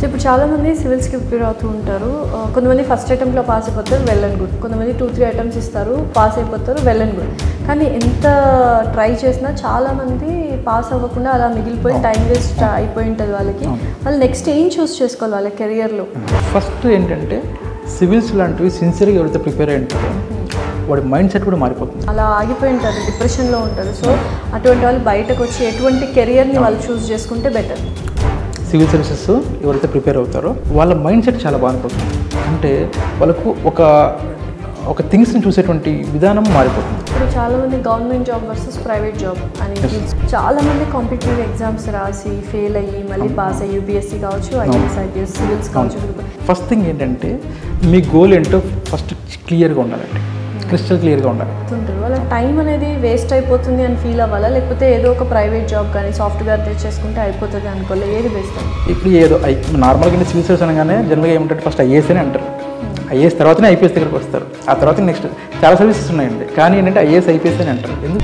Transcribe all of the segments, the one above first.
ఇప్పుడు చాలామంది సివిల్స్కి ప్రిపేర్ అవుతూ ఉంటారు. కొంతమంది ఫస్ట్ అటెంప్ట్లో పాస్ అయిపోతారు, వెల్ అండ్ గుడ్. కొంతమంది 2-3 అటెంప్ట్స్ ఇస్తారు, పాస్ అయిపోతారు, వెల్ అండ్ గుడ్. కానీ ఎంత ట్రై చేసినా చాలామంది పాస్ అవ్వకుండా అలా మిగిలిపోయి టైం వేస్ట్ అయిపోయి ఉంటుంది వాళ్ళకి. వాళ్ళు నెక్స్ట్ ఏం చూస్ చేసుకోవాలి వాళ్ళ కెరియర్లో? ఫస్ట్ ఏంటంటే సివిల్స్ లాంటివి సిన్సియర్గా ఎవరైతే ప్రిపేర్ అయి ఉంటారో వాడి మైండ్ సెట్ కూడా మారిపోతుంది. అలా ఆగిపోయి ఉంటారు, డిప్రెషన్లో ఉంటారు. సో అటువంటి వాళ్ళు బయటకు వచ్చి ఎటువంటి కెరియర్ని వాళ్ళు చూస్ చేసుకుంటే బెటర్? సివిల్ సర్వీసెస్ ఎవరైతే ప్రిపేర్ అవుతారో వాళ్ళ మైండ్ సెట్ చాలా బాగుంటుంది. అంటే వాళ్ళకు ఒక థింగ్స్ని చూసేటువంటి విధానం మారిపోతుంది. ఇప్పుడు చాలామంది government job versus private job అని చాలామంది కాంపిటేటివ్ ఎగ్జామ్స్ రాసి ఫెయిల్ అయ్యి మళ్ళీ పాస్ అయ్యి యూపీఎస్సీ కావచ్చు, ఐఏఎస్, ఐపీఎస్, సివిల్స్ కావచ్చు. ఫస్ట్ థింగ్ ఏంటంటే మీ గోల్ ఏంటో ఫస్ట్ క్లియర్గా ఉండాలండి, క్రిస్టల్ క్లియర్గా ఉండాలి. వాళ్ళ టైం అనేది వేస్ట్ అయిపోతుంది అని ఫీల్ అవ్వాలా, లేకపోతే ఏదో ఒక ప్రైవేట్ జాబ్ కానీ సాఫ్ట్వేర్ తెచ్చేసుకుంటే అయిపోతుంది అనుకోవాలి, ఏది బెస్ట్? ఇప్పుడు ఏదో నార్మల్గా సివిల్ సర్వీస్ అనగానే జనరల్గా ఏమంటారు, ఫస్ట్ ఐఏఎస్ అని అంటారు. ఐఏఎస్ తర్వాతనే ఐపీఎస్ దగ్గరికి వస్తారు. ఆ తర్వాత నెక్స్ట్ చాలా సర్వీసెస్ ఉన్నాయండి, కానీ ఏంటంటే ఐఏఎస్, ఐపీఎస్ అని అంటారు. ఎందుకు?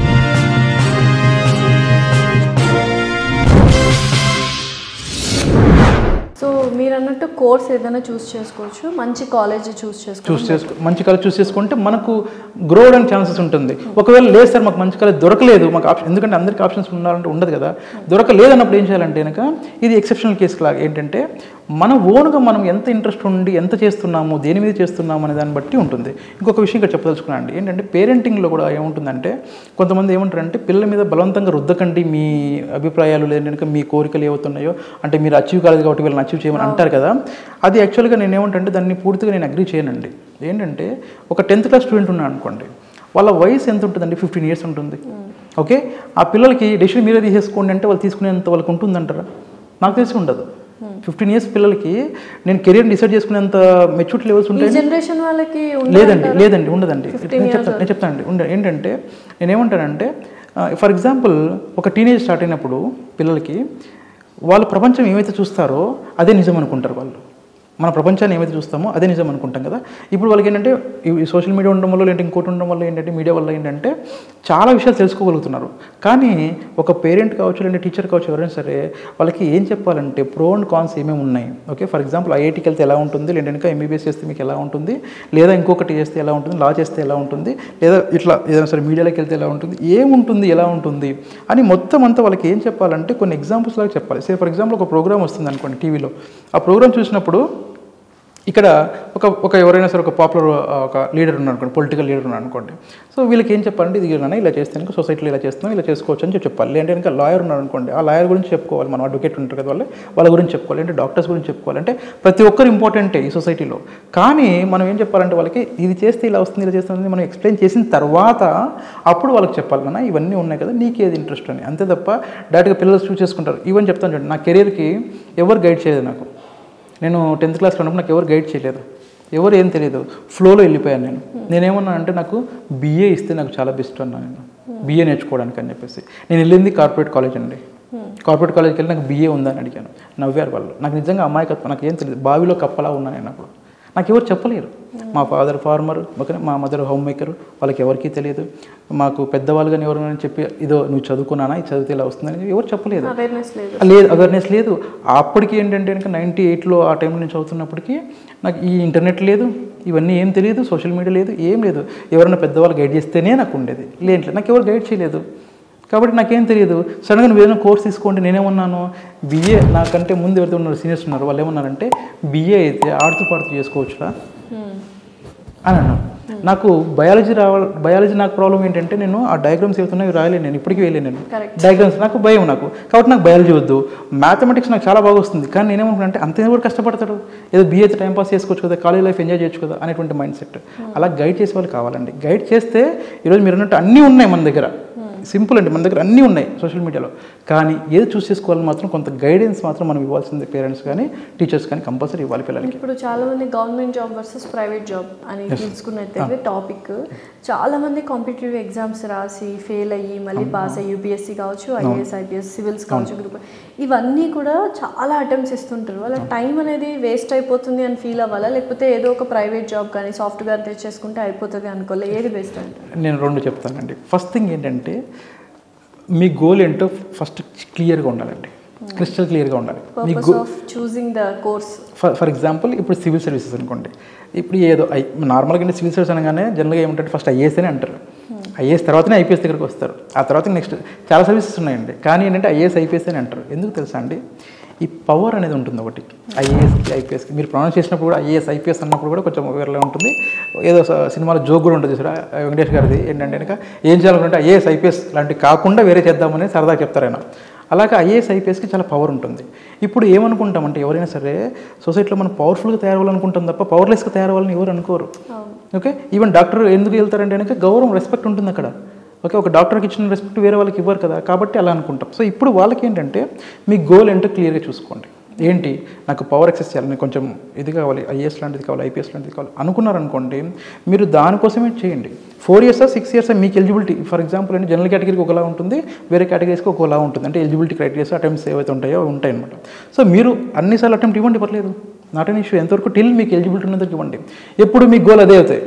సో మీరు అన్నట్టు కోర్స్ ఏదైనా చూస్ చేసుకోవచ్చు, మంచి కాలేజ్ మంచి కాలేజ్ చూస్ చేసుకుంటే మనకు గ్రో అవడానికి ఛాన్సెస్ ఉంటుంది. ఒకవేళ లేదు సార్ మాకు మంచి కాలేజ్ దొరకలేదు, మాకు ఆప్షన్, ఎందుకంటే అందరికీ ఆప్షన్స్ ఉండాలంటే ఉండదు కదా. దొరకలేదు అన్నప్పుడు ఏం చేయాలంటే కనుక ఇది ఎక్సెప్షనల్ కేసు లాగా ఏంటంటే మన ఓన్గా మనం ఎంత ఇంట్రెస్ట్ ఉండి ఎంత చేస్తున్నాము, దేని మీద చేస్తున్నాము అనే దాన్ని బట్టి ఉంటుంది. ఇంకొక విషయం ఇక్కడ చెప్పదలుచుకున్నాను ఏంటంటే పేరెంటింగ్లో కూడా ఏముంటుందంటే కొంతమంది ఏమంటారంటే పిల్లల మీద బలవంతంగా రుద్దకండి, మీ అభిప్రాయాలు లేదంటే మీ కోరికలు ఏవవుతున్నాయో, అంటే మీరు అచీవ్ కాలేదు కాబట్టి వీళ్ళని అచీవ్ చేయమని అంటారు కదా. అది యాక్చువల్గా నేను ఏమంటే దాన్ని పూర్తిగా నేను అగ్రీ చేయనండి. ఏంటంటే ఒక 10th క్లాస్ స్టూడెంట్ ఉన్నాను అనుకోండి, వాళ్ళ వయసు ఎంత ఉంటుందండి? 15 years ఉంటుంది. ఓకే, ఆ పిల్లలకి డెసిషన్ మీరే తీసేసుకోండి అంటే వాళ్ళు తీసుకునేంత వాళ్ళకి ఉంటుందంటారా? నాకు తెలిసి ఉండదు. 15 years పిల్లలకి నేను కెరీర్ డిసైడ్ చేసుకునేంత మెచ్యూరిటీ లెవెల్స్ ఉంటాయి. జనరేషన్ వాళ్ళకి లేదండి ఉండదండి. నేను చెప్తానండి. ఏంటంటే నేనేమంటానంటే ఫర్ ఎగ్జాంపుల్ ఒక టీనేజ్ స్టార్ట్ అయినప్పుడు పిల్లలకి వాళ్ళు ప్రపంచం ఏమైతే చూస్తారో అదే నిజం అనుకుంటారు. వాళ్ళు మన ప్రపంచాన్ని ఏమైతే చూస్తామో అదే నిజం అనుకుంటాం కదా. ఇప్పుడు వాళ్ళకి ఏంటంటే ఈ సోషల్ మీడియా ఉండడం వల్ల లేదంటే ఇంకోటి ఉండడం వల్ల ఏంటంటే మీడియా వల్ల ఏంటంటే చాలా విషయాలు తెలుసుకోగలుగుతున్నారు. కానీ ఒక పేరెంట్ కావచ్చు లేదంటే టీచర్ కావచ్చు ఎవరైనా సరే వాళ్ళకి ఏం చెప్పాలంటే ప్రో అండ్ కాన్స్ ఏమేమి ఉన్నాయి. ఓకే, ఫర్ ఎగ్జాంపుల్ ఐఐటీకి వెళ్తే ఎలా ఉంటుంది, లేదంటే ఎంబీబీఎస్ చేస్తే మీకు ఎలా ఉంటుంది, లేదా ఇంకొకటి చేస్తే ఎలా ఉంటుంది, లా చేస్తే ఎలా ఉంటుంది, లేదా ఇట్లా ఏదైనా సరే మీడియాలోకి వెళ్తే ఎలా ఉంటుంది, ఏముంటుంది, ఎలా ఉంటుంది అని మొత్తం అంతా వాళ్ళకి ఏం చెప్పాలంటే కొన్ని ఎగ్జాంపుల్స్ లాగా చెప్పాలి. సే ఫర్ ఎగ్జాంపుల్ ఒక ప్రోగ్రామ్ వస్తుంది అనుకోండి టీవీలో, ఆ ప్రోగ్రామ్ చూసినప్పుడు ఇక్కడ ఒక ఎవరైనా సరే ఒక పాపులర్ ఒక లీడర్ ఉన్నాడు అనుకోండి, పొలిటికల్ లీడర్ ఉన్నాడు అనుకోండి. సో వీళ్ళకి ఏం చెప్పాలంటే ఇది ఇలా చేస్తే కనుక సొసైటీలో ఇలా చేస్తున్నాం, ఇలా చేసుకోవచ్చు అని చెప్పాలి. లేదంటే కనుక లాయర్ ఉన్నాడు అనుకోండి, ఆ లాయర్ గురించి చెప్పుకోవాలి. మనం అడ్వకేట్ ఉంటారు కదా వాళ్ళ గురించి చెప్పుకోవాలి. అంటే డాక్టర్స్ గురించి చెప్పుకోవాలి. అంటే ప్రతి ఒక్కరు ఇంపార్టెంటే ఈ సొసైటీలో. కానీ మనం ఏం చెప్పాలంటే వాళ్ళకి ఇది చేస్తే ఇలా వస్తుంది, ఇలా చేస్తుంది మనం ఎక్స్ప్లెయిన్ చేసిన తర్వాత అప్పుడు వాళ్ళకి చెప్పాలి కదా ఇవన్నీ ఉన్నాయి కదా, నీకేది ఇంట్రెస్ట్ అని. అంతే తప్ప డైరెక్ట్గా పిల్లలు చూస్ చేసుకుంటారు. ఈవెన్ చెప్తాను చూడండి, నా కెరీర్కి ఎవరు గైడ్ చేయలేదు. నేను 10th క్లాస్లో ఉన్నప్పుడు నాకు ఎవరు గైడ్ చేయలేదు, ఎవరు ఏం తెలియదు, ఫ్లోలో వెళ్ళిపోయాను. నేనేమన్నా అంటే నాకు BA ఇస్తే నాకు చాలా బెస్ట్ అన్నాను. నేను BA నేర్చుకోవడానికి అని చెప్పేసి నేను వెళ్ళింది కార్పొరేట్ కాలేజ్ అండి. కార్పొరేట్ కాలేజ్కి వెళ్ళి నాకు BA ఉందని అడిగాను. నవ్వారు వాళ్ళు. నాకు నిజంగా అమాయకత్వం, నాకు ఏం తెలియదు, బావిలో కప్పలా ఉన్నాను నేను అప్పుడు. నాకు ఎవరు చెప్పలేరు. మా ఫాదర్ ఫార్మర్, ఓకే, మా మదర్ హోమ్ మేకర్, వాళ్ళకి ఎవరికీ తెలియదు. మాకు పెద్దవాళ్ళు కానీ ఎవరైనా చెప్పి ఇదో నువ్వు చదువుకున్నానా, ఇది చదివితే ఇలా వస్తుందని ఎవరు చెప్పలేదు. అవేర్నెస్ లేదు. అప్పటికి ఏంటంటే కనుక 98లో ఆ టైంలో నేను చదువుతున్నప్పటికీ నాకు ఈ ఇంటర్నెట్ లేదు, ఇవన్నీ ఏం తెలియదు, సోషల్ మీడియా లేదు, ఏం లేదు. ఎవరైనా పెద్దవాళ్ళు గైడ్ చేస్తేనే నాకు ఉండేది, లేదు నాకు ఎవరు గైడ్ చేయలేదు. కాబట్టి నాకేం తెలియదు. సడన్గా నువ్వు ఏదైనా కోర్స్ తీసుకోండి, నేనేమన్నాను BA, నాకంటే ముందు ఎవరైతే ఉన్నారు సీనియర్స్ ఉన్నారు వాళ్ళు ఏమన్నారంటే BA అయితే ఆడుతూ పాడుతూ చేసుకోవచ్చురా అని అన్నాను. నాకు బయాలజీ నాకు ప్రాబ్లం ఏంటంటే నేను ఆ డయాగ్రామ్స్ ఏవైతున్నాయో రాయలేను, నేను ఇప్పటికీ వేయలేను. నేను డయాగ్రామ్స్ నాకు భయం కాబట్టి నాకు బయాలజీ వద్దు. మ్యాథమెటిక్స్ నాకు చాలా బాగా వస్తుంది, కానీ నేనేమనుకున్నా అంటే అంత ఎవరు కష్టపడతాడు, ఏదో BA అయితే టైంపాస్ చేసుకోవచ్చు కదా, కాలేజ్ లైఫ్ ఎంజాయ్ చేయొచ్చు కదా అనేటువంటి మైండ్ సెట్. అలా గైడ్ చేసే వాళ్ళు కావాలండి. గైడ్ చేస్తే ఈరోజు మీరు అన్నట్టు అన్నీ ఉన్నాయి మన దగ్గర, సింపుల్ అండి, మన దగ్గర అన్నీ ఉన్నాయి సోషల్ మీడియాలో. కానీ ఏది చూస్ చేసుకోవాలని మాత్రం కొంత గైడెన్స్ మాత్రం మనం ఇవ్వాల్సింది, పేరెంట్స్ కానీ టీచర్స్ కానీ కంపల్సరీ ఇవ్వాలి పిల్లలకి. ఇప్పుడు చాలామంది government job versus private job అని తీసుకున్నట్టయితే టాపిక్, చాలామంది కాంపిటేటివ్ ఎగ్జామ్స్ రాసి ఫెయిల్ అయ్యి మళ్ళీ పాస్ అయ్యి యూపీఎస్సీ కావచ్చు, ఐఏఎస్, ఐపీఎస్, సివిల్స్ కావచ్చు, గ్రూప్ ఇవన్నీ కూడా చాలా అటెంప్ట్స్ ఇస్తుంటారు. వాళ్ళ టైం అనేది వేస్ట్ అయిపోతుంది అని ఫీల్ అవ్వాలా, లేకపోతే ఏదో ఒక ప్రైవేట్ జాబ్ కానీ సాఫ్ట్వేర్ తెచ్చేసుకుంటే అయిపోతుంది అనుకోవాలి, ఏది బెస్ట్ అంటే? నేను రెండు చెప్తానండి. ఫస్ట్ థింగ్ ఏంటంటే మీ గోల్ ఏంటో ఫస్ట్ క్లియర్గా ఉండాలండి. క్రిస్టల్ క్లియర్గా ఉండాలి. ఫర్ ఎగ్జాంపుల్ ఇప్పుడు సివిల్ సర్వీసెస్ అనుకోండి, ఇప్పుడు ఏదో నార్మల్గా సివిల్ సర్వీస్ అనగానే జనరల్గా ఏమంటే ఫస్ట్ ఐఏఎస్ అని అంటారు. ఐఏఎస్ తర్వాతనే ఐపీఎస్ దగ్గరికి వస్తారు. ఆ తర్వాత నెక్స్ట్ చాలా సర్వీసెస్ ఉన్నాయండి, కానీ ఏంటంటే ఐఏఎస్ ఐపీఎస్ అని అంటారు. ఎందుకు తెలుసా అండి, ఈ పవర్ అనేది ఉంటుంది ఒకటి ఐఏఎస్కి ఐపీఎస్కి. మీరు ప్రొనౌన్స్ చేసినప్పుడు కూడా ఐఏఎస్ ఐపీఎస్ అన్నప్పుడు కూడా కొంచెం వేరేలా ఉంటుంది. ఏదో సినిమాలో జోక్ కూడా ఉంటుంది చూడ వెంకటేష్ గారిది, ఏంటంటే కనుక ఏం చేయాలనుకుంటే ఐఏఎస్ ఐపీఎస్ లాంటివి కాకుండా వేరే చేద్దామని సరదాగా చెప్తారు ఆయన. అలాగే ఐఏఎస్ ఐపీఎస్కి చాలా పవర్ ఉంటుంది. ఇప్పుడు ఏమనుకుంటామంటే ఎవరైనా సరే సొసైటీలో మనం పవర్ఫుల్గా తయారవ్వాలనుకుంటాం తప్ప పవర్లెస్గా తయారవ్వాలని ఎవరు అనుకోరు. ఓకే, ఈవెన్ డాక్టర్ ఎందుకు వెళ్తారంటే కనుక గౌరవం రెస్పెక్ట్ ఉంటుంది అక్కడ. ఓకే, ఒక డాక్టర్కి ఇచ్చిన రెస్పెక్ట్ వేరే వాళ్ళకి ఇవ్వరు కదా, కాబట్టి అలా అనుకుంటాం. సో ఇప్పుడు వాళ్ళకి ఏంటంటే మీ గోల్ ఏంటో క్లియర్గా చూసుకోండి. ఏంటి, నాకు పవర్ ఎక్సెస్ చేయాలి, నేను కొంచెం ఇది కావాలి, ఐఏఎస్ లాంటిది కావాలి, ఐపీఎస్ లాంటిది కావాలి అనుకున్నారనుకోండి, మీరు దానికోసమే చేయండి. 4 years 6 years మీకు ఎలిజిబిలిటీ. ఫర్ ఎగ్జాంపుల్ అంటే జనరల్ కేటగిరీకి ఒకలా ఉంటుంది, వేరే కేటగిరీస్కి ఒకలా ఉంటుంది. అంటే ఎలిజిబిలిటీ క్రైటీరియాస్ అటెంప్ట్స్ ఏవైతే ఉంటాయో అవి ఉంటాయి అనమాట. సో మీరు అన్నిసార్లు అటెంప్ట్ ఇవ్వండి, పర్లేదు, నాట్ అన్ ఇష్యూ. ఎంతవరకు టిల్ మీకు ఎలిజిబిలిటీ ఉన్నందుకు ఇవ్వండి. ఎప్పుడు మీ గోల్ అదే అవుతాయి,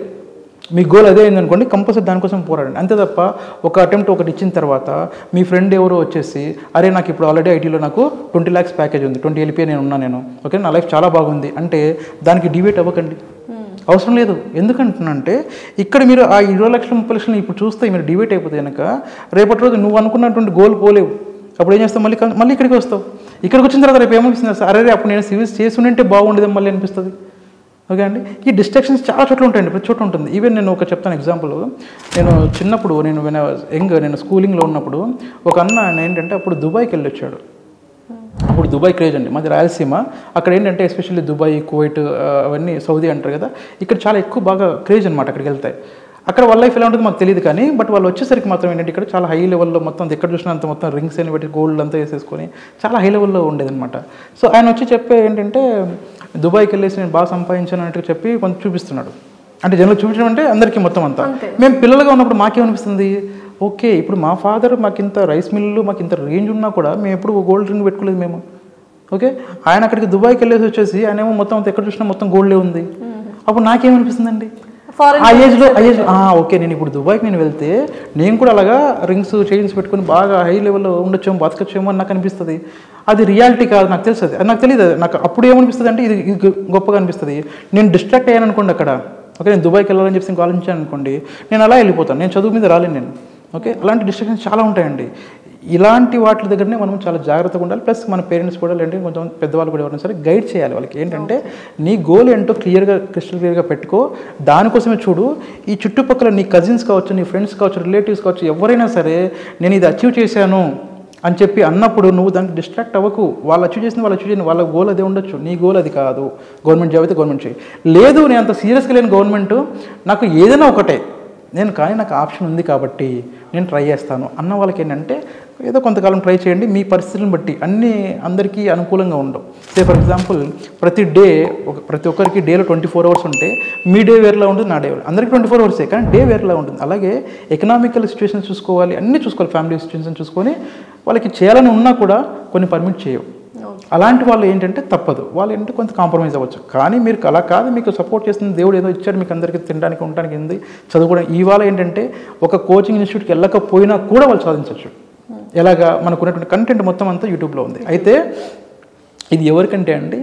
మీ గోల్ అదే అయిందనుకోండి, కంపల్సరీ దానికోసం పోరాడండి. అంతే తప్ప ఒక అటెంప్ట్ ఒకటి ఇచ్చిన తర్వాత మీ ఫ్రెండ్ ఎవరో వచ్చేసి అరే నాకు ఇప్పుడు ఆల్రెడీ ఐటీలో నాకు 20 lakhs ప్యాకేజ్ ఉంది, 20 LPA నేను ఓకే, నా లైఫ్ చాలా బాగుంది అంటే దానికి డివేట్ అవ్వకండి, అవసరం లేదు. ఎందుకంటున్నంటే ఇక్కడ మీరు ఆ 20 లక్షలు 30 లక్షలు ఇప్పుడు చూస్తే మీరు డివేట్ అయిపోతే కనుక రేపటి రోజు నువ్వు అనుకున్నటువంటి గోల్ పోలేవు. అప్పుడు ఏం చేస్తావు, మళ్ళీ ఇక్కడికి వస్తావు. ఇక్కడికి వచ్చిన తర్వాత రేపు ఏమనిపిస్తుంది, అరే అప్పుడు నేను సివిల్స్ చేసి ఉంటే బాగుండేది మళ్ళీ అనిపిస్తుంది. ఓకే అండి, ఈ డిస్ట్రాక్షన్స్ చాలా చోట్ల ఉంటాయండి, ప్రతి చోట ఉంటుంది. ఈవెన్ నేను ఒక చెప్తాను ఎగ్జాంపుల్. నేను చిన్నప్పుడు నేను స్కూలింగ్లో ఉన్నప్పుడు ఒక ఆయన ఏంటంటే అప్పుడు దుబాయ్కి వెళ్ళి వచ్చాడు. అప్పుడు దుబాయ్ క్రేజ్ అండి, మాది రాయలసీమ. అక్కడ ఏంటంటే ఎస్పెషల్లీ దుబాయ్, కువైట్ అవన్నీ సౌదీ అంటారు కదా, ఇక్కడ చాలా ఎక్కువ బాగా క్రేజ్ అనమాట. అక్కడికి వెళ్తాయి, అక్కడ వాళ్ళ లైఫ్ ఎలా ఉంటుందో మాకు తెలియదు, కానీ బట్ వాళ్ళు వచ్చేసరికి మాత్రం ఏంటంటే ఇక్కడ చాలా హై లెవెల్లో మొత్తం ఎక్కడ చూసినా అంత మొత్తం రింగ్స్ అని పెట్టి గోల్డ్ అంతా వేసేసుకొని చాలా హై లెవెల్లో ఉండేదన్నమాట. సో ఆయన వచ్చి చెప్పే ఏంటంటే దుబాయ్కి వెళ్ళేసి నేను బాగా సంపాదించాను అన్నట్టుగా చెప్పి కొంచెం చూపిస్తున్నాడు. అంటే జనరల్ చూపించడం అంటే అందరికీ మొత్తం అంతా. మేము పిల్లలుగా ఉన్నప్పుడు మాకేమనిపిస్తుంది, ఓకే ఇప్పుడు మా ఫాదర్ మాకు ఇంత రైస్ మిల్లు మాకు ఇంత రేంజ్ ఉన్నా కూడా మేము ఎప్పుడు గోల్డ్ రింగ్ పెట్టుకోలేదు మేము. ఓకే, ఆయన అక్కడికి దుబాయ్కి వెళ్ళేసి వచ్చేసి ఆయన ఏమో మొత్తం అంతా ఎక్కడ చూసినా మొత్తం గోల్డే ఉంది. అప్పుడు నాకేమనిపిస్తుందండి ఆ ఏజ్లో ఓకే నేను ఇప్పుడు దుబాయ్కి వెళ్తే నేను కూడా అలాగా రింగ్స్ చైన్స్ పెట్టుకుని బాగా హై లెవెల్లో ఉండొచ్చేమో బతకొచ్చేమో అని నాకు అనిపిస్తుంది. అది రియాలిటీ కాదు, నాకు తెలుస్తుంది, అది నాకు తెలియదు. నాకు అప్పుడు ఏమనిపిస్తుంది అంటే ఇది గొప్పగా అనిపిస్తుంది. నేను డిస్ట్రాక్ట్ అయ్యాను అనుకోండి అక్కడ, ఓకే నేను దుబాయ్కి వెళ్ళాలని చెప్పి ఇంకా ఆలోచించాను అనుకోండి, నేను అలా వెళ్ళిపోతాను, నేను చదువు మీద రాలేను నేను. ఓకే, అలాంటి డిస్ట్రాక్షన్స్ చాలా ఉంటాయండి. ఇలాంటి వాటి దగ్గరనే మనం చాలా జాగ్రత్తగా ఉండాలి. ప్లస్ మన పేరెంట్స్ కూడా లేదంటే కొంచెం పెద్దవాళ్ళు కూడా ఎవరైనా సరే గైడ్ చేయాలి వాళ్ళకి. ఏంటంటే నీ గోల్ ఏంటో క్రిస్టల్ క్లియర్గా పెట్టుకో, దానికోసమే చూడు. ఈ చుట్టుపక్కల నీ కజిన్స్ కావచ్చు, నీ ఫ్రెండ్స్ కావచ్చు, రిలేటివ్స్ కావచ్చు, ఎవరైనా సరే నేను ఇది అచీవ్ చేశాను అని చెప్పి అన్నప్పుడు నువ్వు దానికి డిస్ట్రాక్ట్ అవ్వకు. వాళ్ళు అచీవ్ చేసిన వాళ్ళ గోల్ అదే ఉండొచ్చు, నీ గోల్ అది కాదు. గవర్నమెంట్ జాబ్ అయితే గవర్నమెంట్ చేయి, లేదు నేను అంత సీరియస్గా లేని గవర్నమెంట్ నాకు ఏదైనా ఒకటే కానీ నాకు ఆప్షన్ ఉంది కాబట్టి నేను ట్రై చేస్తాను అన్న వాళ్ళకి ఏంటంటే ఏదో కొంతకాలం ట్రై చేయండి. మీ పరిస్థితులను బట్టి అన్నీ అందరికీ అనుకూలంగా ఉండవు. ఫర్ ఎగ్జాంపుల్ ప్రతి ఒక్కరికి డేలో 24 hours ఉంటే మీ డే వేరేలా ఉంటుంది, నా డే అందరికీ 24 hours కానీ డే వేరేలా ఉంటుంది. అలాగే ఎకనామికల్ సిచ్యువేషన్స్ చూసుకోవాలి, అన్నీ చూసుకోవాలి, ఫ్యామిలీ సిచ్యువేషన్ చూసుకొని వాళ్ళకి చేయాలని ఉన్నా కూడా కొన్ని పర్మిట్ చేయవు. అలాంటి వాళ్ళు ఏంటంటే తప్పదు, వాళ్ళు ఏంటంటే కొంత కాంప్రమైజ్ అవ్వచ్చు. కానీ మీరు అలా కాదు, మీకు సపోర్ట్ చేస్తుంది దేవుడు ఏదో ఇచ్చాడు మీకు అందరికీ తినడానికి ఉండడానికి ఏంది చదువుకోవడం. ఇవాళ ఏంటంటే ఒక కోచింగ్ ఇన్స్టిట్యూట్కి వెళ్ళకపోయినా కూడా వాళ్ళు సాధించవచ్చు. ఎలాగా మనకున్నటువంటి కంటెంట్ మొత్తం అంతా యూట్యూబ్లో ఉంది. అయితే ఇది ఎవరికంటే అండి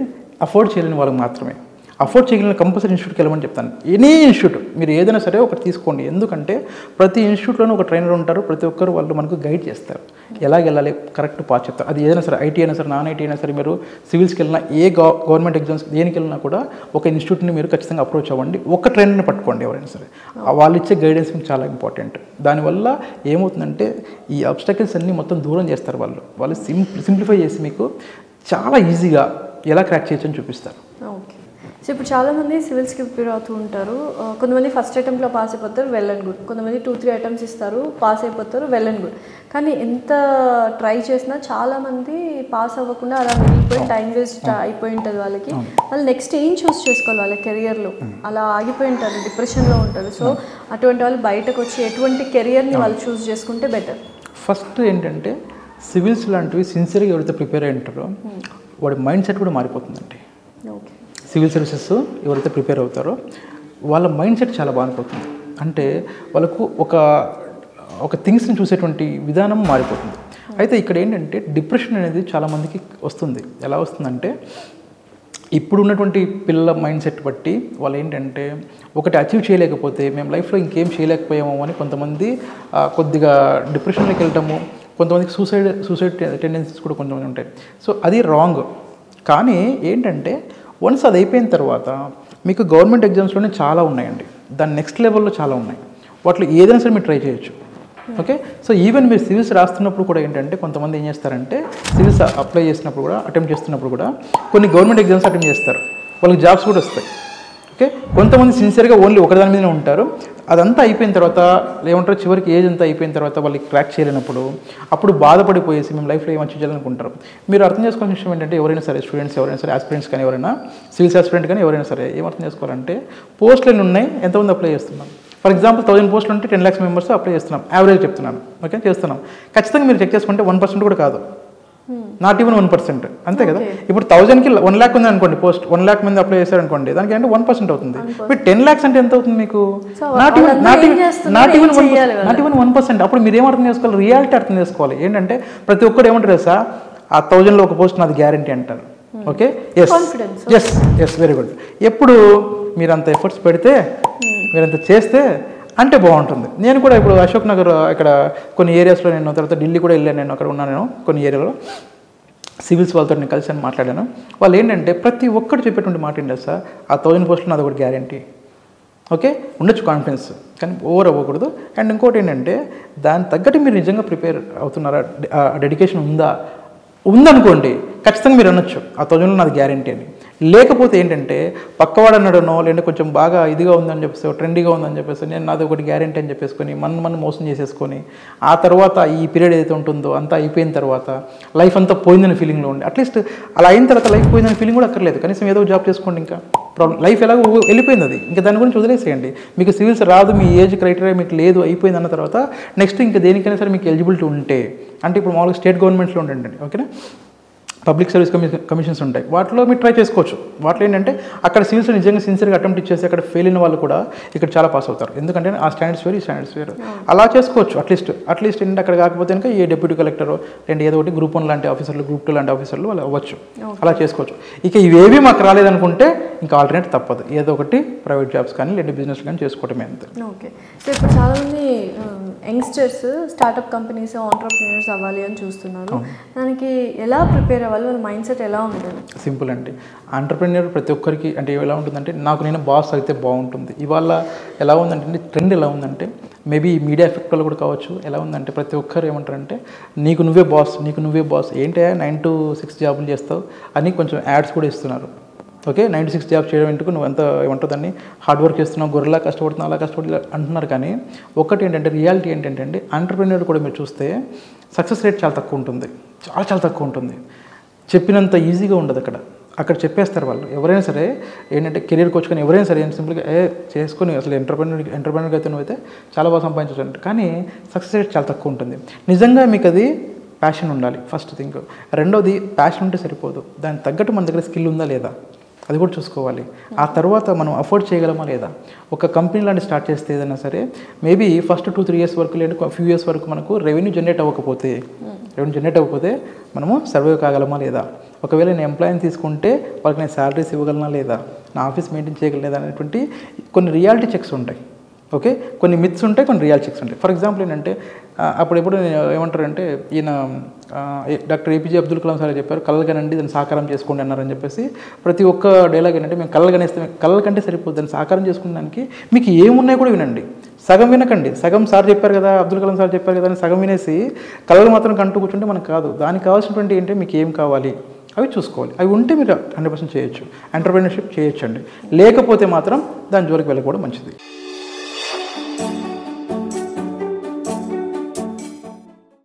అఫోర్డ్ చేయలేని వాళ్ళకి మాత్రమే. అఫోర్డ్ చేయగలిగిన కంపల్సరీ ఇన్స్టిట్యూట్కి వెళ్ళమని చెప్తాను. ఎనీ ఇన్స్టిట్యూట్ మీరు ఏదైనా సరే ఒకటి తీసుకోండి. ఎందుకంటే ప్రతి ఇన్స్టిట్యూట్లోనూ ఒక ట్రైనర్ ఉంటారు, ప్రతి ఒక్కరు వాళ్ళు మనకు గైడ్ చేస్తారు, ఎలాగ వెళ్ళాలి కరెక్ట్ పాత్ చెప్తారు. అది ఏదైనా సరే ఐటీ అయినా సరే నాన్ ఐటీ అయినా సరే మీరు సివిల్స్కి వెళ్ళినా ఏ గవర్నమెంట్ ఎగ్జామ్స్ దేనికి వెళ్ళినా కూడా ఒక ఇన్స్టిట్యూట్ని మీరు ఖచ్చితంగా అప్రోచ్ అవ్వండి. ఒక ట్రైనర్ని పట్టుకోండి ఎవరైనా సరే, వాళ్ళు ఇచ్చే గైడెన్స్ మీకు చాలా ఇంపార్టెంట్. దానివల్ల ఏమవుతుందంటే ఈ అబ్స్టకిల్స్ అన్నీ మొత్తం దూరం చేస్తారు వాళ్ళు సింప్లిఫై చేసి మీకు చాలా ఈజీగా ఎలా క్రాక్ చేయొచ్చు అని చూపిస్తారు. ఓకే, సో ఇప్పుడు చాలామంది సివిల్స్కి ప్రిపేర్ అవుతూ ఉంటారు. కొంతమంది ఫస్ట్ అటెంప్ట్లో పాస్ అయిపోతారు, వెల్ అండ్ గుడ్. కొంతమంది 2-3 attempts ఇస్తారు, పాస్ అయిపోతారు, వెల్ అండ్ గుడ్. కానీ ఎంత ట్రై చేసినా చాలామంది పాస్ అవ్వకుండా అలా మిగిలిపోయి టైం వేస్ట్ అయిపోయి ఉంటుంది వాళ్ళకి. వాళ్ళు నెక్స్ట్ ఏం చూస్ చేసుకోవాలి వాళ్ళ కెరియర్లో, అలా ఆగిపోయి ఉంటారు, డిప్రెషన్లో ఉంటారు. సో అటువంటి వాళ్ళు బయటకు వచ్చి ఎటువంటి కెరియర్ని వాళ్ళు చూస్ చేసుకుంటే బెటర్? ఫస్ట్ ఏంటంటే సివిల్స్ లాంటివి సిన్సియర్గా ఎవరైతే ప్రిపేర్ అయి ఉంటారో వాడి మైండ్ సెట్ కూడా మారిపోతుందండి. ఓకే, సివిల్ సర్వీసెస్ ఎవరైతే ప్రిపేర్ అవుతారో వాళ్ళ మైండ్ సెట్ చాలా మారిపోతుంది. అంటే వాళ్ళకు ఒక థింగ్స్ని చూసేటువంటి విధానం మారిపోతుంది. అయితే ఇక్కడ ఏంటంటే డిప్రెషన్ అనేది చాలామందికి వస్తుంది. ఎలా వస్తుందంటే ఇప్పుడు ఉన్నటువంటి పిల్లల మైండ్ సెట్ బట్టి వాళ్ళు ఏంటంటే ఒకటి అచీవ్ చేయలేకపోతే మేము లైఫ్లో ఇంకేం చేయలేకపోయాము అని కొంతమంది కొద్దిగా డిప్రెషన్లోకి వెళ్ళటము, కొంతమందికి సూసైడ్ టెండెన్సీస్ కూడా కొంతమంది ఉంటాయి. సో అది రాంగ్. కానీ ఏంటంటే వన్స్ అది అయిపోయిన తర్వాత మీకు గవర్నమెంట్ ఎగ్జామ్స్లోనే చాలా ఉన్నాయండి, దాని నెక్స్ట్ లెవెల్లో చాలా ఉన్నాయి. వాటిలో ఏదైనా సరే మీరు ట్రై చేయొచ్చు. ఓకే, సో ఈవెన్ మీరు సివిల్స్ రాస్తున్నప్పుడు కూడా ఏంటంటే కొంతమంది ఏం చేస్తారంటే సివిల్స్ అప్లై చేసినప్పుడు కూడా అటెంప్ట్ చేస్తున్నప్పుడు కూడా కొన్ని గవర్నమెంట్ ఎగ్జామ్స్ అటెంప్ట్ చేస్తారు, వాళ్ళకి జాబ్స్ కూడా వస్తాయి. ఓకే, కొంతమంది సిన్సియర్గా ఓన్లీ ఒకదాని మీదనే ఉంటారు. అదంతా అయిపోయిన తర్వాత ఏమంటారు, చివరికి ఏజ్ అంతా అయిపోయిన తర్వాత వాళ్ళకి క్రాక్ చేయలేనప్పుడు అప్పుడు బాధపడిపోయేసి మేము లైఫ్లో ఏం అచీవ్ చేయాలనుకుంటారు. మీరు అర్థం చేసుకోవాల్సిన విషయం ఏంటంటే ఎవరైనా సరే స్టూడెంట్స్ ఎవరైనా సరే ఆస్పిరెంట్స్ కానీ ఎవరైనా సివిల్స్ ఆస్పిరెంట్ కానీ ఎవరైనా సరే ఏం అర్థం చేసుకోవాలంటే పోస్టులు ఎన్ని ఉన్నాయి, ఎంతమంది అప్లై చేస్తున్నాం. ఫర్ ఎగ్జాంపుల్ 1000 పోస్టులు ఉంటే 10 lakhs మెంబర్స్ అప్లై చేస్తున్నాం, యావరేజ్ చెప్తున్నాను. ఓకే, చేస్తున్నాం. ఖచ్చితంగా మీరు చెక్ చేసుకుంటే 1% కూడా కాదు, నాట్ ఈవెన్ 1%. అంతే కదా. ఇప్పుడు 1000కి 1 lakh ఉంది అనుకోండి, పోస్ట్ 1 lakh మంది అప్లై చేశారు అనుకోండి, దానికి అంటే 1% అవుతుంది. మీరు 10 lakhs అంటే ఎంత అవుతుంది మీకు? Not even 1%. అప్పుడు మీరు ఏం అర్థం చేసుకోవాలి, రియాలిటీ అర్థం చేసుకోవాలి. ఏంటంటే ప్రతి ఒక్కరు ఏమంటారు తెలుసా, ఆ 1000లో ఒక పోస్ట్ నాది గ్యారంటీ అంటారు. Okay, yes very good. ఎప్పుడు మీరు అంత ఎఫర్ట్స్ పెడితే మీరంత చేస్తే అంటే బాగుంటుంది. నేను కూడా ఇప్పుడు అశోక్ నగర్ ఇక్కడ కొన్ని ఏరియాస్లో నేను, తర్వాత ఢిల్లీ కూడా వెళ్ళాను, నేను అక్కడ ఉన్నాను. నేను కొన్ని ఏరియాలో సివిల్స్ వాళ్ళతో నేను కలిసి మాట్లాడాను. వాళ్ళు ఏంటంటే ప్రతి ఒక్కరు చెప్పేటువంటి మాట ఏంటంటే సార్, ఆ 1000 పోస్టులు నాది ఒకటి గ్యారంటీ. ఓకే, ఉండొచ్చు కాన్ఫిడెన్స్, కానీ ఓవర్ అవ్వకూడదు. అండ్ ఇంకోటి ఏంటంటే దాని తగ్గట్టు మీరు నిజంగా ప్రిపేర్ అవుతున్నారా, డెడికేషన్ ఉందనుకోండి, ఖచ్చితంగా మీరు అనొచ్చు ఆ 1000లో నాది గ్యారంటీ అని. లేకపోతే ఏంటంటే పక్కవాడు అన్నాడనో, లేదంటే కొంచెం బాగా ఇదిగా ఉందని చెప్పేసి, ట్రెండీగా ఉందని చెప్పేసి నేను నాది ఒకటి గ్యారంటీ అని చెప్పేసుకొని మనం మోసం చేసేసుకొని ఆ తర్వాత ఈ పీరియడ్ ఏదైతే ఉంటుందో అంతా అయిపోయిన తర్వాత లైఫ్ అంతా పోయిందని ఫీలింగ్లో ఉండి, అట్లీస్ట్ అలా అయిన తర్వాత లైఫ్ పోయిందని ఫీలింగ్ కూడా అక్కర్లేదు, కనీసం ఏదో జాబ్ చేసుకోండి. ఇంకా ప్రాబ్లం లైఫ్ ఎలాగో వెళ్ళిపోయింది, అది ఇంకా దాని గురించి వదిలేసేయండి. మీకు సివిల్స్ రాదు, మీ ఏజ్ క్రైటీరియా మీకు లేదు, అయిపోయింది అన్న తర్వాత నెక్స్ట్ ఇంకా దేనికైనా సరే మీకు ఎలిజిబిలిటీ ఉంటే, అంటే ఇప్పుడు మామూలుగా స్టేట్ గవర్నమెంట్స్లో ఉండండి, ఓకేనా, పబ్లిక్ సర్వీస్ కమిషన్స్ ఉంటాయి, వాటిలో మీరు ట్రై చేసుకోవచ్చు. వాటిలో ఏంటంటే అక్కడ సివిల్స్ నిజంగా సిన్సియర్గా అటెంప్ట్ ఇచ్చేసి అక్కడ ఫెయిల్ అయిన వాళ్ళు కూడా ఇక్కడ చాలా పాస్ అవుతారు. ఎందుకంటే ఆ స్టాండర్డ్స్ వేరు, ఈ స్టాండర్డ్స్ వేరు. అలా చేసుకోవచ్చు. అట్లీస్ట్ ఏంటంటే అక్కడ కాకపోతే కనుక ఏ డెప్యూటీ కలెక్టర్ లేదంటే ఏదో ఒకటి గ్రూప్ 1 లాంటి ఆఫీసర్లు, గ్రూప్ 2 లాంటి ఆఫీసర్లు వాళ్ళు అవ్వచ్చు. అలా చేసుకోవచ్చు. ఇక ఇవేవి మాకు రాలేదనుకుంటే ఇంకా ఆల్టర్నేట్ తప్పదు, ఏదో ఒకటి ప్రైవేట్ జాబ్స్ కానీ లేదంటే బిజినెస్ కానీ చేసుకోవటమే అంతే. ఓకే, సో ఇప్పుడు చాలామంది యంగ్స్టర్స్ స్టార్టప్ కంపెనీస్ ఆంటర్‌ప్రెన్యూర్స్ అవ్వాలి అని చూస్తున్నారు. దానికి ఎలా ప్రిపేర్ అవ్వాలి, వాళ్ళ మైండ్ సెట్ ఎలా ఉంటుంది? సింపుల్ అండి. ఆంటర్‌ప్రెన్యూర్ ప్రతి ఒక్కరికి అంటే ఎలా ఉంటుందంటే నాకు నేను బాస్ అయితే బాగుంటుంది. ఇవాళ ఎలా ఉందంటే ట్రెండ్ ఎలా ఉందంటే మేబీ మీడియా ఎఫెక్ట్ వల్ల కూడా కావచ్చు, ఎలా ఉందంటే ప్రతి ఒక్కరు ఏమంటారంటే నీకు నువ్వే బాస్ ఏంటి 9 to 6 జాబులు చేస్తావు అని కొంచెం యాడ్స్ కూడా ఇస్తున్నారు. ఓకే, 9 to 6 జాబ్ చేయడం ఎందుకు, నువ్వు ఎంత ఏమంటావు దాన్ని హార్డ్ వర్క్ చేస్తున్నావు, గొర్రెలా కష్టపడుతున్నావు, అలా కష్టపడి అంటున్నారు. కానీ ఒకటి ఏంటంటే రియాలిటీ ఏంటంటే ఆంటర్‌ప్రెన్యూర్ కూడా మీరు చూస్తే సక్సెస్ రేట్ చాలా తక్కువ ఉంటుంది, చాలా తక్కువ ఉంటుంది. చెప్పినంత ఈజీగా ఉండదు అక్కడ చెప్పేస్తారు వాళ్ళు. ఎవరైనా సరే ఏంటంటే కెరీర్ కోచ్ కానీ ఎవరైనా సరే సింపుల్గా చేసుకొని అసలు ఎంటర్‌ప్రెన్యూర్గా అయితే నువ్వైతే చాలా బాగా సంపాదించవచ్చు అంటే, కానీ సక్సెస్ రేట్ చాలా తక్కువ ఉంటుంది. నిజంగా మీకు అది ప్యాషన్ ఉండాలి ఫస్ట్ థింగ్. రెండోది ప్యాషన్ ఉంటే సరిపోదు, దానికి తగ్గట్టు మన దగ్గర స్కిల్ ఉందా లేదా అది కూడా చూసుకోవాలి. ఆ తర్వాత మనం అఫోర్డ్ చేయగలమా లేదా. ఒక కంపెనీ లాంటి స్టార్ట్ చేస్తే ఏదైనా సరే మేబీ ఫస్ట్ 2-3 years వరకు లేదంటే ఫ్యూ ఇయర్స్ వరకు మనకు రెవెన్యూ జనరేట్ అవ్వకపోతే మనము సర్వైవ్ కాగలమా లేదా. ఒకవేళ నేను ఎంప్లాయీని తీసుకుంటే వాళ్ళకి నేను శాలరీస్ ఇవ్వగలనా లేదా, నా ఆఫీస్ మెయింటైన్ చేయగలలేదా అనేటువంటి కొన్ని రియాలిటీ చెక్స్ ఉంటాయి. ఓకే, కొన్ని మిత్స్ ఉంటాయి, కొన్ని రియాలిటీ చెక్స్ ఉంటాయి. ఫర్ ఎగ్జాంపుల్ ఏంటంటే అప్పుడెప్పుడు ఏమంటారంటే ఈయన doctor APJ Abdul Kalam sir చెప్పారు, కళలు కనండి దాన్ని సాకారం చేసుకోండి అన్నారని చెప్పేసి. ప్రతి ఒక్క డైలాగ్ ఏంటంటే మేము కళలు కనేస్తే కళల కంటే సరిపోతుంది, దాన్ని సాకారం చేసుకునేదానికి మీకు ఏమున్నాయి కూడా వినండి, సగం వినకండి. సగం సార్ చెప్పారు కదా, అబ్దుల్ కలాం సార్ చెప్పారు కదా అని సగం వినేసి కళలు మాత్రం కంటూ కూర్చుంటే మనకు కాదు. దానికి కావాల్సినటువంటి ఏంటంటే మీకు ఏం కావాలి అవి చూసుకోవాలి. అవి ఉంటే మీరు 100% చేయొచ్చు, ఎంటర్‌ప్రెన్యూర్‌షిప్ చేయొచ్చు అండి. లేకపోతే మాత్రం దాని జోలికి వెళ్ళకపోవడం మంచిది.